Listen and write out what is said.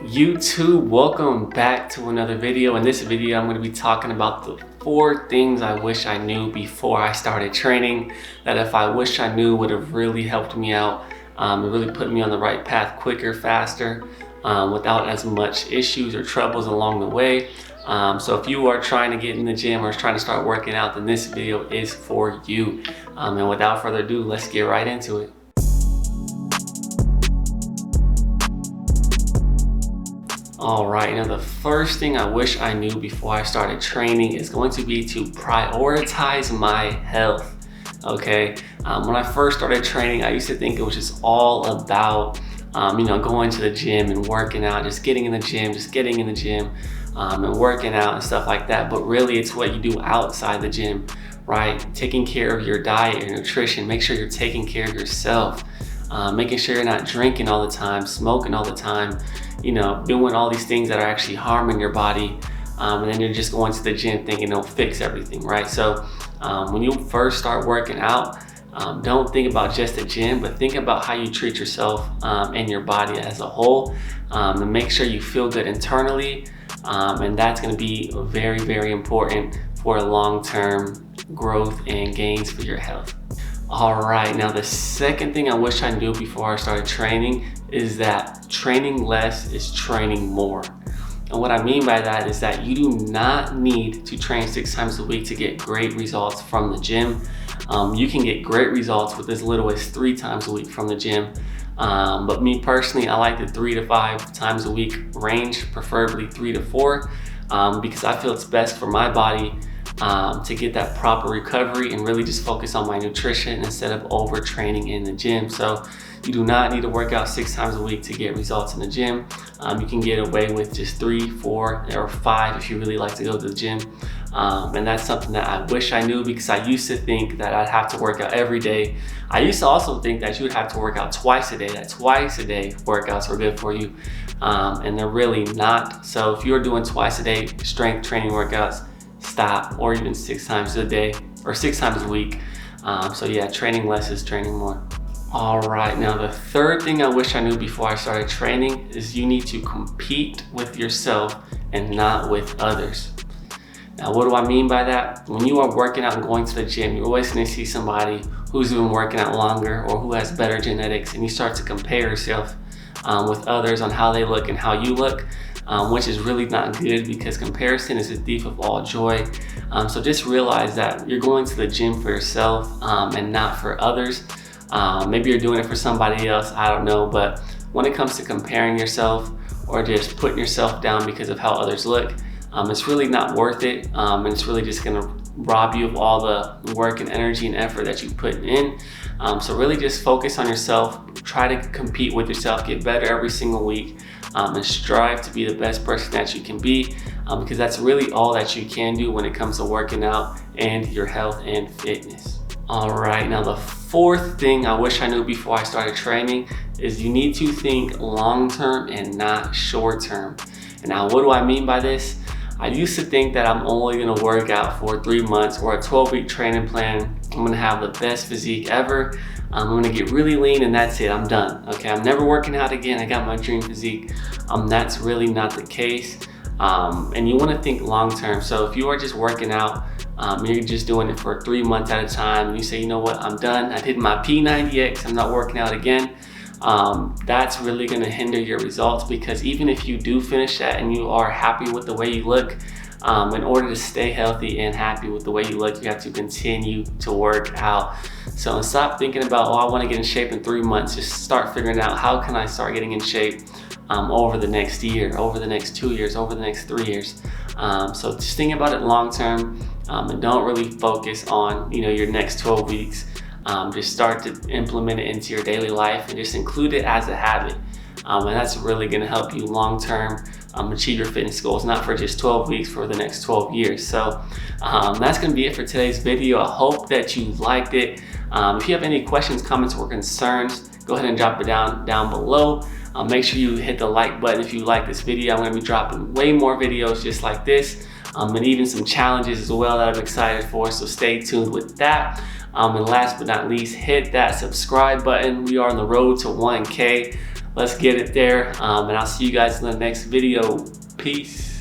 YouTube, welcome back to another video. In this video, I'm going to be talking about the 4 things I wish I knew before I started training, that if I wish I knew would have really helped me out. It really put me on the right path quicker, faster, without as much issues or troubles along the way. So if you are trying to get in the gym or trying to start working out, then this video is for you. And without further ado, let's get right into it. All right, now the first thing I wish I knew before I started training is going to be to prioritize my health, okay? When I first started training, I used to think it was just all about, going to the gym and working out, just getting in the gym, and working out and stuff like that. But really, it's what you do outside the gym, right? Taking care of your diet, your nutrition, make sure you're taking care of yourself. Making sure you're not drinking all the time, smoking all the time, doing all these things that are actually harming your body. And then you're just going to the gym thinking it'll fix everything, right? So when you first start working out, don't think about just the gym, but think about how you treat yourself and your body as a whole, and make sure you feel good internally. And that's going to be very, very important for long-term growth and gains for your health. All right, now the second thing I wish I knew before I started training is that training less is training more. And what I mean by that is that you do not need to train 6 times a week to get great results from the gym. You can get great results with as little as 3 times a week from the gym. But me personally, I like the 3 to 5 times a week range, preferably 3 to 4, because I feel it's best for my body to get that proper recovery and really just focus on my nutrition instead of overtraining in the gym. So you do not need to work out 6 times a week to get results in the gym. You can get away with just 3, 4, or 5 if you really like to go to the gym. And that's something that I wish I knew, because I used to think that I'd have to work out every day. I used to also think that you would have to work out twice a day, that twice a day workouts were good for you. And they're really not. So if you're doing twice a day strength training workouts, stop, or even 6 times a day or 6 times a week. So yeah, training less is training more. All right, now the third thing I wish I knew before I started training is you need to compete with yourself and not with others. Now, what do I mean by that? When you are working out and going to the gym, you're always going to see somebody who's been working out longer or who has better genetics, and you start to compare yourself with others on how they look and how you look. Which is really not good, because comparison is a thief of all joy. So just realize that you're going to the gym for yourself and not for others. Maybe you're doing it for somebody else, I don't know. But when it comes to comparing yourself or just putting yourself down because of how others look, it's really not worth it. And it's really just gonna rob you of all the work and energy and effort that you put in. So really just focus on yourself, try to compete with yourself, get better every single week, and strive to be the best person that you can be, because that's really all that you can do when it comes to working out and your health and fitness. All right, now the fourth thing I wish I knew before I started training is you need to think long-term and not short-term. And now what do I mean by this? I used to think that I'm only gonna work out for 3 months or a 12-week training plan. I'm gonna have the best physique ever. I'm gonna get really lean and that's it, I'm done. Okay, I'm never working out again, I got my dream physique. That's really not the case. And you wanna think long-term. So if you are just working out, you're just doing it for 3 months at a time, and you say, you know what, I'm done, I did my P90X, I'm not working out again. That's really going to hinder your results, because even if you do finish that and you are happy with the way you look, in order to stay healthy and happy with the way you look, you have to continue to work out. So stop thinking about, oh, I want to get in shape in 3 months. Just start figuring out, how can I start getting in shape over the next year, over the next 2 years, over the next 3 years. So just think about it long term, and don't really focus on your next 12 weeks. Just start to implement it into your daily life and just include it as a habit. And that's really going to help you long term achieve your fitness goals, not for just 12 weeks, for the next 12 years. So that's going to be it for today's video. I hope that you liked it. If you have any questions, comments, or concerns, go ahead and drop it down below. Make sure you hit the like button if you like this video. I'm going to be dropping way more videos just like this, and even some challenges as well that I'm excited for. So stay tuned with that. And last but not least, hit that subscribe button. We are on the road to 1K. Let's get it there. And I'll see you guys in the next video. Peace.